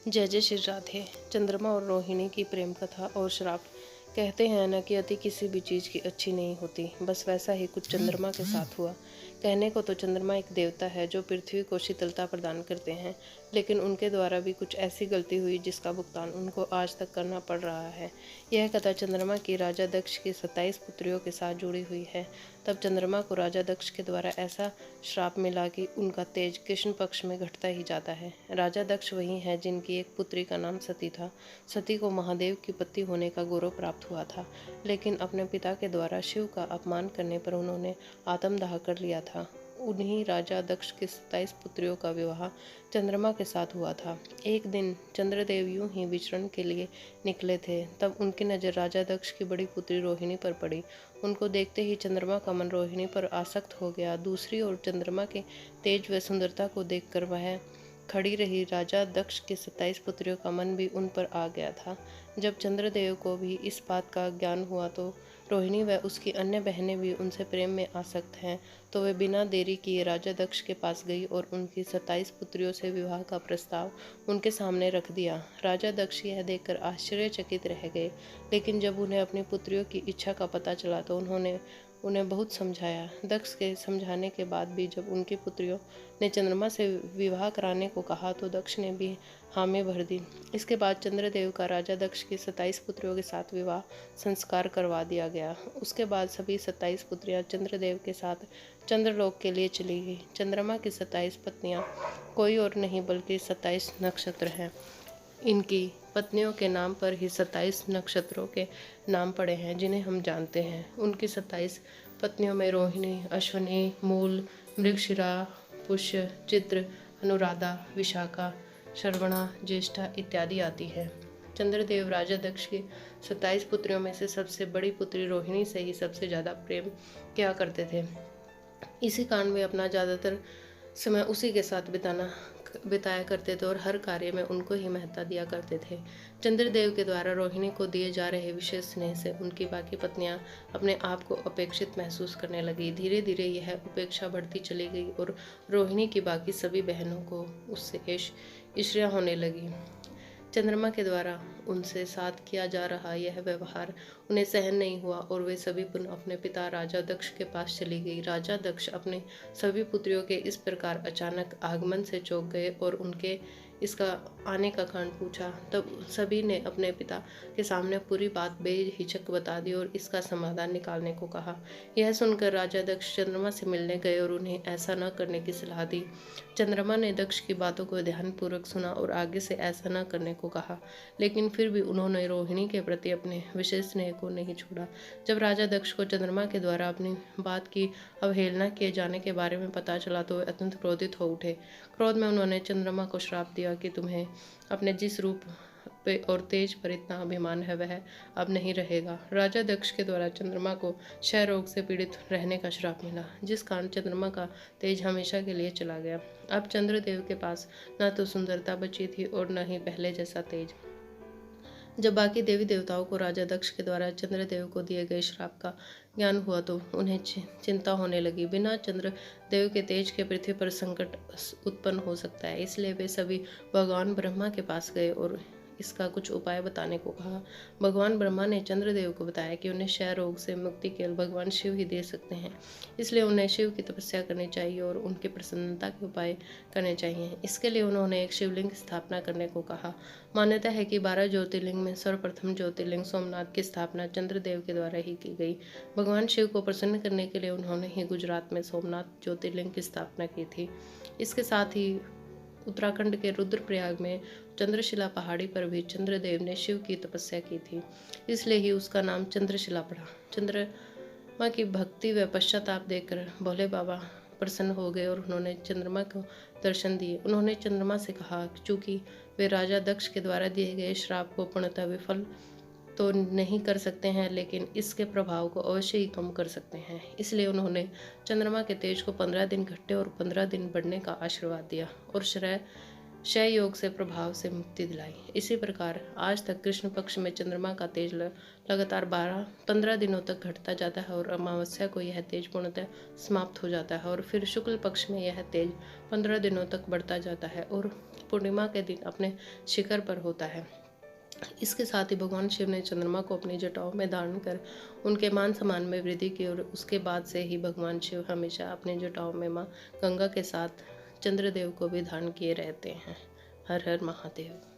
जय जय श्री राधे। चंद्रमा और रोहिणी की प्रेम कथा और श्राप। कहते हैं न कि अति किसी भी चीज़ की अच्छी नहीं होती। बस वैसा ही कुछ चंद्रमा के साथ हुआ। कहने को तो चंद्रमा एक देवता है जो पृथ्वी को शीतलता प्रदान करते हैं, लेकिन उनके द्वारा भी कुछ ऐसी गलती हुई जिसका भुगतान उनको आज तक करना पड़ रहा है। यह कथा चंद्रमा की राजा दक्ष की 27 पुत्रियों के साथ जुड़ी हुई है। तब चंद्रमा को राजा दक्ष के द्वारा ऐसा श्राप मिला कि उनका तेज कृष्ण पक्ष में घटता ही जाता है। राजा दक्ष वही है जिनकी एक पुत्री का नाम सती था। सती को महादेव की पत्नी होने का गौरव प्राप्त हुआ था, लेकिन अपने पिता के द्वारा शिव का अपमान करने पर उन्होंने आत्मदाह कर लिया था। उन्हीं राजा दक्ष की 27 पुत्रियों का विवाह चंद्रमा के साथ हुआ था। एक दिन चंद्रदेव यूं ही विचरण के लिए निकले थे, तब उनकी नज़र राजा दक्ष की बड़ी पुत्री रोहिणी पर पड़ी। उनको देखते ही चंद्रमा का मन रोहिणी पर आसक्त हो गया। दूसरी ओर चंद्रमा के तेज व सुंदरता को देखकर वह खड़ी रही राजा दक्ष की 27 पुत्रियों का मन भी उन पर आ गया था। जब चंद्रदेव को भी इस बात का ज्ञान हुआ तो रोहिणी व उसकी अन्य बहनें भी उनसे प्रेम में आसक्त हैं, तो वे बिना देरी किए राजा दक्ष के पास गई और उनकी 27 पुत्रियों से विवाह का प्रस्ताव उनके सामने रख दिया। राजा दक्ष यह देखकर आश्चर्यचकित रह गए, लेकिन जब उन्हें अपनी पुत्रियों की इच्छा का पता चला तो उन्होंने उन्हें बहुत समझाया। दक्ष के समझाने के बाद भी जब उनकी पुत्रियों ने चंद्रमा से विवाह कराने को कहा तो दक्ष ने भी हामी भर दी। इसके बाद चंद्रदेव का राजा दक्ष की 27 पुत्रियों के साथ विवाह संस्कार करवा दिया गया। उसके बाद सभी 27 पुत्रियां चंद्रदेव के साथ चंद्रलोक के लिए चली गई। चंद्रमा की 27 पत्नियां कोई और नहीं बल्कि 27 नक्षत्र हैं। इनकी पत्नियों के नाम पर ही 27 नक्षत्रों के नाम पड़े हैं जिन्हें हम जानते हैं। उनकी 27 पत्नियों में रोहिणी, अश्विनी, मूल, मृगशिरा, पुष्य, चित्र, अनुराधा, विशाखा, श्रवणा, ज्येष्ठा इत्यादि आती है। चंद्रदेव राजा दक्ष की 27 पुत्रियों में से सबसे बड़ी पुत्री रोहिणी से ही सबसे ज़्यादा प्रेम किया करते थे। इसी कारण वे अपना ज़्यादातर समय उसी के साथ बिताया करते थे और हर कार्य में उनको ही महत्ता दिया करते थे। चंद्रदेव के द्वारा रोहिणी को दिए जा रहे विशेष स्नेह से उनकी बाकी पत्नियां अपने आप को अपेक्षित महसूस करने लगी। धीरे धीरे यह उपेक्षा बढ़ती चली गई और रोहिणी की बाकी सभी बहनों को उससे ईर्ष्या होने लगी। चंद्रमा के द्वारा उनसे साथ किया जा रहा यह व्यवहार उन्हें सहन नहीं हुआ और वे सभी पुनः अपने पिता राजा दक्ष के पास चली गई। राजा दक्ष अपने सभी पुत्रियों के इस प्रकार अचानक आगमन से चौंक गए और उनके इसका आने का कारण पूछा। तब सभी ने अपने पिता के सामने पूरी बात बेहिचक बता दी और इसका समाधान निकालने को कहा। यह सुनकर राजा दक्ष चंद्रमा से मिलने गए और उन्हें ऐसा न करने की सलाह दी। चंद्रमा ने दक्ष की बातों को ध्यानपूर्वक सुना और आगे से ऐसा न करने को कहा, लेकिन फिर भी उन्होंने रोहिणी के प्रति अपने विशेष स्नेह को नहीं छोड़ा। जब राजा दक्ष को चंद्रमा के द्वारा अपनी बात की अवहेलना किए जाने के बारे में पता चला तो वे अत्यंत क्रोधित हो उठे। क्रोध में उन्होंने चंद्रमा को श्राप दिया कि तुम्हें अपने जिस रूप पे और तेज पर इतना अभिमान है वह अब नहीं रहेगा। राजा दक्ष के द्वारा चंद्रमा को क्षय रोग से पीड़ित रहने का श्राप मिला, जिस कारण चंद्रमा का तेज हमेशा के लिए चला गया। अब चंद्रदेव के पास न तो सुंदरता बची थी और न ही पहले जैसा तेज। जब बाकी देवी देवताओं को राजा दक्ष के द्वारा चंद्रदेव को दिए गए श्राप का ज्ञान हुआ तो उन्हें चिंता होने लगी। बिना चंद्रदेव के तेज के पृथ्वी पर संकट उत्पन्न हो सकता है, इसलिए वे सभी भगवान ब्रह्मा के पास गए और इसका कुछ उपाय बताने को कहा। भगवान ब्रह्मा ने चंद्रदेव को बताया कि उन्हें क्षय रोग से मुक्ति केवल भगवान शिव ही दे सकते हैं, इसलिए उन्हें शिव की तपस्या करनी चाहिए और उनकी प्रसन्नता के उपाय करने चाहिए। इसके लिए उन्होंने एक शिवलिंग की स्थापना करने को कहा। मान्यता है कि 12 ज्योतिर्लिंग में सर्वप्रथम ज्योतिर्लिंग सोमनाथ की स्थापना चंद्रदेव के द्वारा ही की गई। भगवान शिव को प्रसन्न करने के लिए उन्होंने ही गुजरात में सोमनाथ ज्योतिर्लिंग की स्थापना की थी। इसके साथ ही उत्तराखंड के रुद्रप्रयाग में चंद्रशिला पहाड़ी पर भी चंद्रदेव ने शिव की तपस्या की थी, इसलिए ही उसका नाम चंद्रशिला पड़ा। चंद्रमा की भक्ति व पश्चाताप देखकर भोले बाबा प्रसन्न हो गए और उन्होंने चंद्रमा को दर्शन दिए। उन्होंने चंद्रमा से कहा चूंकि वे राजा दक्ष के द्वारा दिए गए श्राप को पूर्णतः विफल तो नहीं कर सकते हैं, लेकिन इसके प्रभाव को अवश्य ही कम कर सकते हैं, इसलिए उन्होंने चंद्रमा के तेज को 15 दिन घटने और 15 दिन बढ़ने का आशीर्वाद दिया और क्षय योग से प्रभाव से मुक्ति दिलाई। इसी प्रकार आज तक कृष्ण पक्ष में चंद्रमा का तेज लगातार 15 दिनों तक घटता जाता है और अमावस्या को यह तेज पूर्णतः समाप्त हो जाता है और फिर शुक्ल पक्ष में यह तेज 15 दिनों तक बढ़ता जाता है और पूर्णिमा के दिन अपने शिखर पर होता है। इसके साथ ही भगवान शिव ने चंद्रमा को अपनी जटाओं में धारण कर उनके मान सम्मान में वृद्धि की और उसके बाद से ही भगवान शिव हमेशा अपनी जटाओं में माँ गंगा के साथ चंद्रदेव को भी धारण किए रहते हैं। हर हर महादेव।